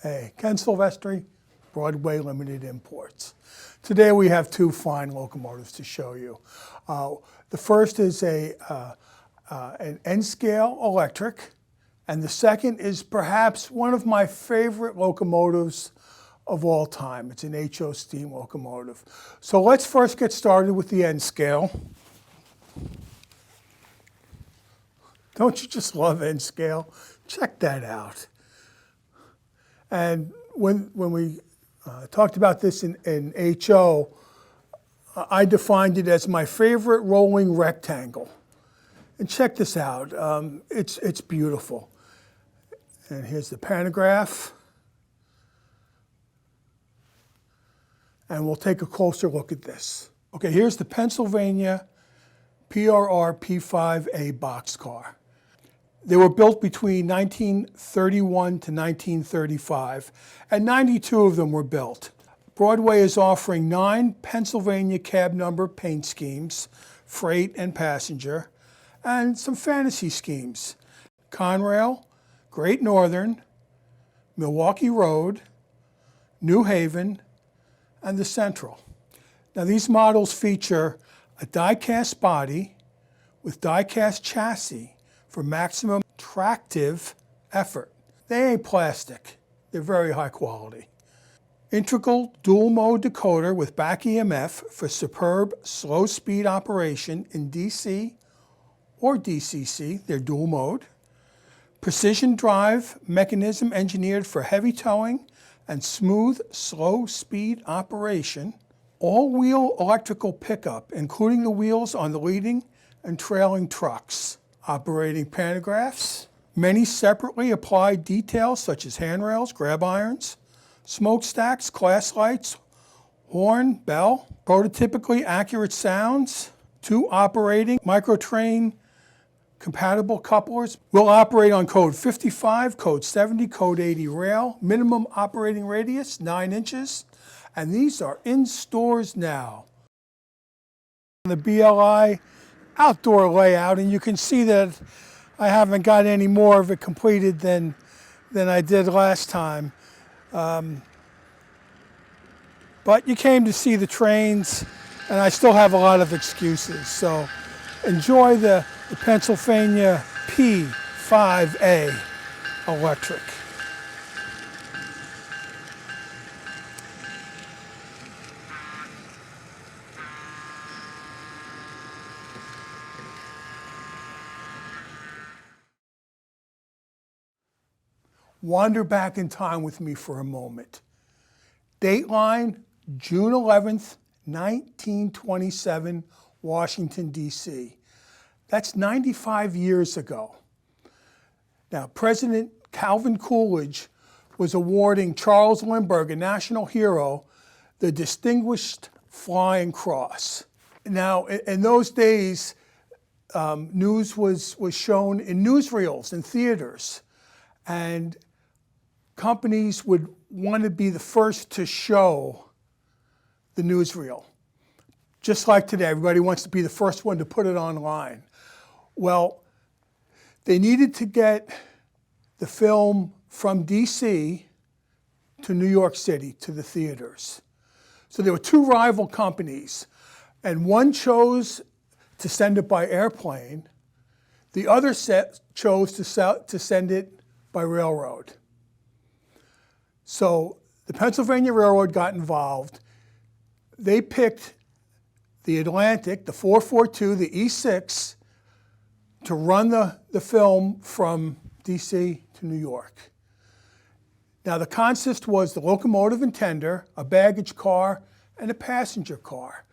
P5a. Ken Silvestri, Broadway Limited Imports. Today we have two fine locomotives to show you. The first is an N-scale electric, and the second is perhaps one of my favorite locomotives of all time. It's an HO steam locomotive. So let's first get started with the N-scale. Don't you just love N-scale? Check that out. And when we talked about this in HO, I defined it as my favorite rolling rectangle. And check this out. It's beautiful. And here's the pantograph. And we'll take a closer look at this. Okay, here's the Pennsylvania PRR P5a boxcar. They were built between 1931 to 1935, and 92 of them were built. Broadway is offering 9 Pennsylvania cab number paint schemes, freight and passenger, and some fantasy schemes. Conrail, Great Northern, Milwaukee Road, New Haven, and the Central. Now these models feature a die-cast body with die-cast chassis for maximum tractive effort. They ain't plastic. They're very high quality. Integral dual mode decoder with back EMF for superb slow speed operation in DC or DCC, they're dual mode. Precision drive mechanism engineered for heavy towing and smooth slow speed operation. All-wheel electrical pickup, including the wheels on the leading and trailing trucks. Operating pantographs, many separately applied details such as handrails, grab irons, smokestacks, class lights, horn, bell, prototypically accurate sounds, 2 operating microtrain compatible couplers. Will operate on code 55, code 70, code 80 rail, minimum operating radius 9 inches, and these are in stores now. The BLI outdoor layout, and you can see that I haven't got any more of it completed than I did last time. But you came to see the trains, and I still have a lot of excuses. So enjoy the Pennsylvania P5a electric. Wander back in time with me for a moment. Dateline, June 11th, 1927, Washington, D.C. That's 95 years ago. Now, President Calvin Coolidge was awarding Charles Lindbergh, a national hero, the Distinguished Flying Cross. Now, in those days, news was shown in newsreels in theaters, and companies would want to be the first to show the newsreel. Just like today, everybody wants to be the first one to put it online. Well, they needed to get the film from DC to New York City, to the theaters. So there were 2 rival companies, and one chose to send it by airplane. The other chose to send it by railroad. So the Pennsylvania Railroad got involved. They picked the Atlantic, the 442, the E6, to run the film from DC to New York. Now the consist was the locomotive and tender, a baggage car, and a passenger car.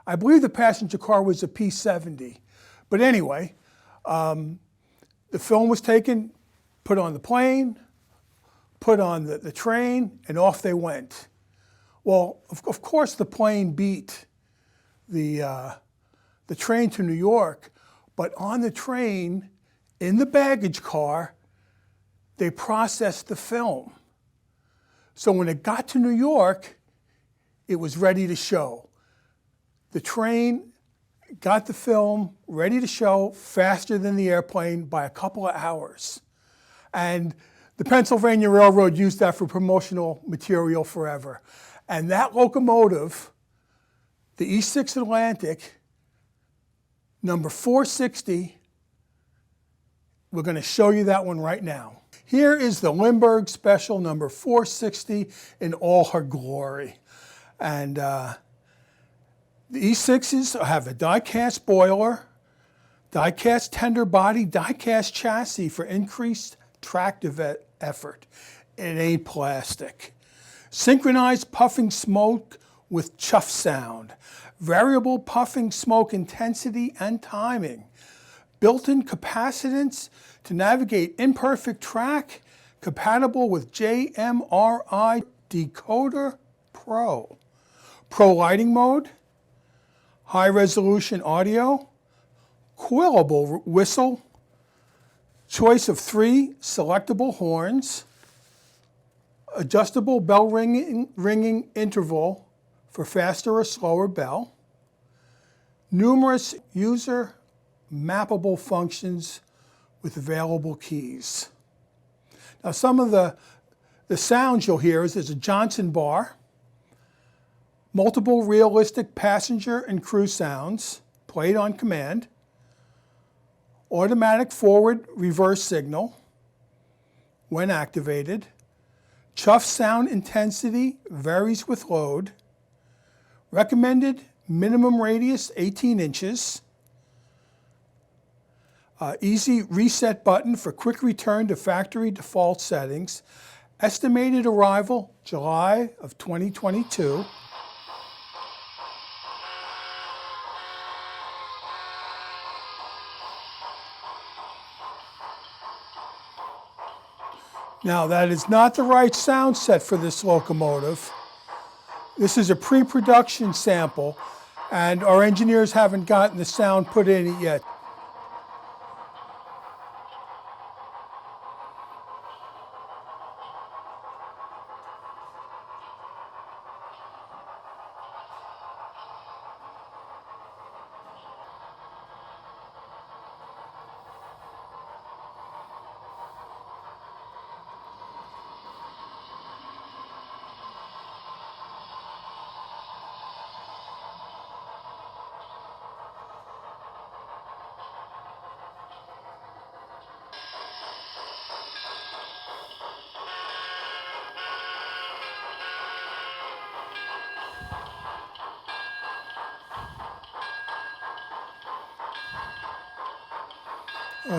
I believe the passenger car was a P70. But anyway, the film was taken, put on the plane, put on the train, and off they went. Well, of course the plane beat the train to New York, but on the train, in the baggage car, they processed the film. So when it got to New York, it was ready to show. The train got the film ready to show faster than the airplane by a couple of hours. And The Pennsylvania Railroad used that for promotional material forever. And that locomotive, the E6 Atlantic, number 460, we're going to show you that one right now. Here is the Lindbergh Special number 460 in all her glory. And the E6s have a die-cast boiler, die-cast tender body, die-cast chassis for increased tractive effort. It ain't plastic. Synchronized puffing smoke with chuff sound. Variable puffing smoke intensity and timing. Built-in capacitance to navigate imperfect track, compatible with JMRI Decoder Pro. Pro lighting mode, high resolution audio, coilable whistle, choice of 3 selectable horns, adjustable bell ringing interval for faster or slower bell, numerous user mappable functions with available keys. Now some of the sounds you'll hear is there's a Johnson bar, multiple realistic passenger and crew sounds played on command, automatic forward reverse signal when activated, chuff sound intensity varies with load, recommended minimum radius 18 inches, easy reset button for quick return to factory default settings, estimated arrival July of 2022. Now that is not the right sound set for this locomotive. This is a pre-production sample and our engineers haven't gotten the sound put in it yet.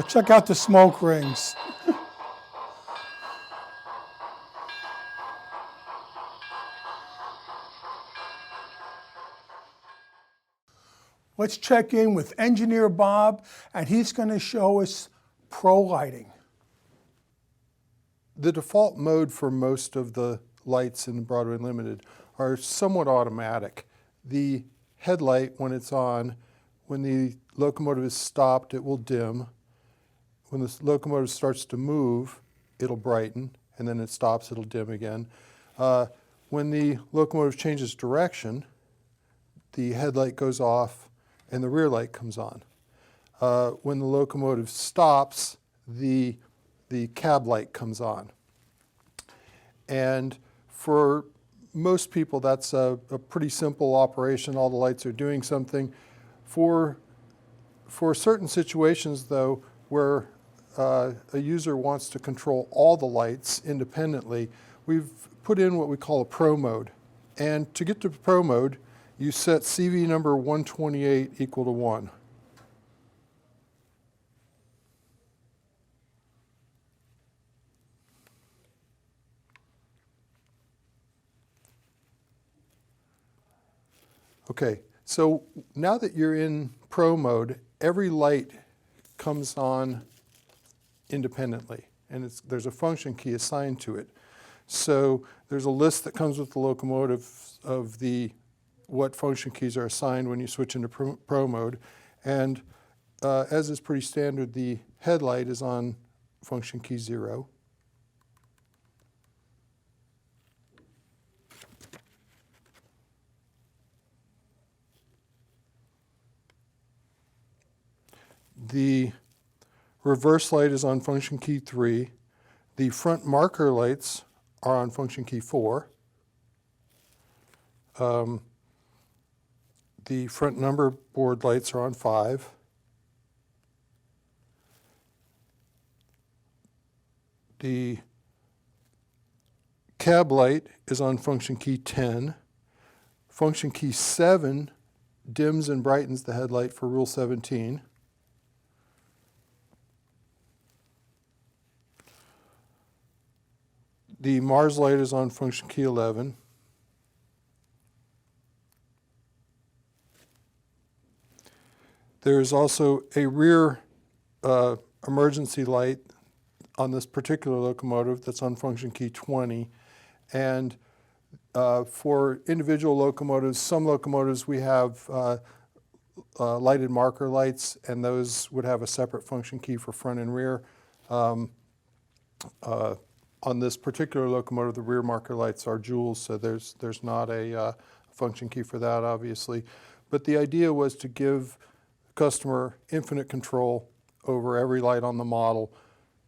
Check out the smoke rings. Let's check in with Engineer Bob, and he's going to show us pro lighting. The default mode for most of the lights in Broadway Limited are somewhat automatic. The headlight, when it's on, when the locomotive is stopped, it will dim. When the locomotive starts to move, it'll brighten, and then it stops, it'll dim again. When the locomotive changes direction, the headlight goes off and the rear light comes on. When the locomotive stops, the cab light comes on. And for most people, that's a pretty simple operation. All the lights are doing something. For certain situations, though, where a user wants to control all the lights independently, we've put in what we call a pro mode. And to get to pro mode, you set CV number 128 equal to 1. Okay, so now that you're in pro mode, every light comes on independently, and there's a function key assigned to it. So there's a list that comes with the locomotive of what function keys are assigned when you switch into pro mode, and as is pretty standard, the headlight is on function key 0. The reverse light is on function key 3. The front marker lights are on function key 4. The front number board lights are on 5. The cab light is on function key 10. Function key 7 dims and brightens the headlight for rule 17. The Mars light is on function key 11. There is also a rear emergency light on this particular locomotive that's on function key 20. And for individual locomotives, some locomotives we have lighted marker lights, and those would have a separate function key for front and rear. On this particular locomotive, the rear marker lights are jewels, so there's not a function key for that, obviously. But the idea was to give the customer infinite control over every light on the model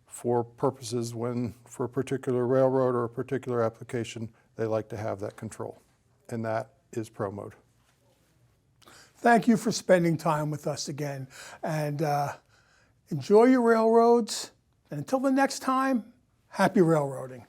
for purposes when, for a particular railroad or a particular application, they like to have that control. And that is Pro Mode. Thank you for spending time with us again. And enjoy your railroads. And until the next time, happy railroading.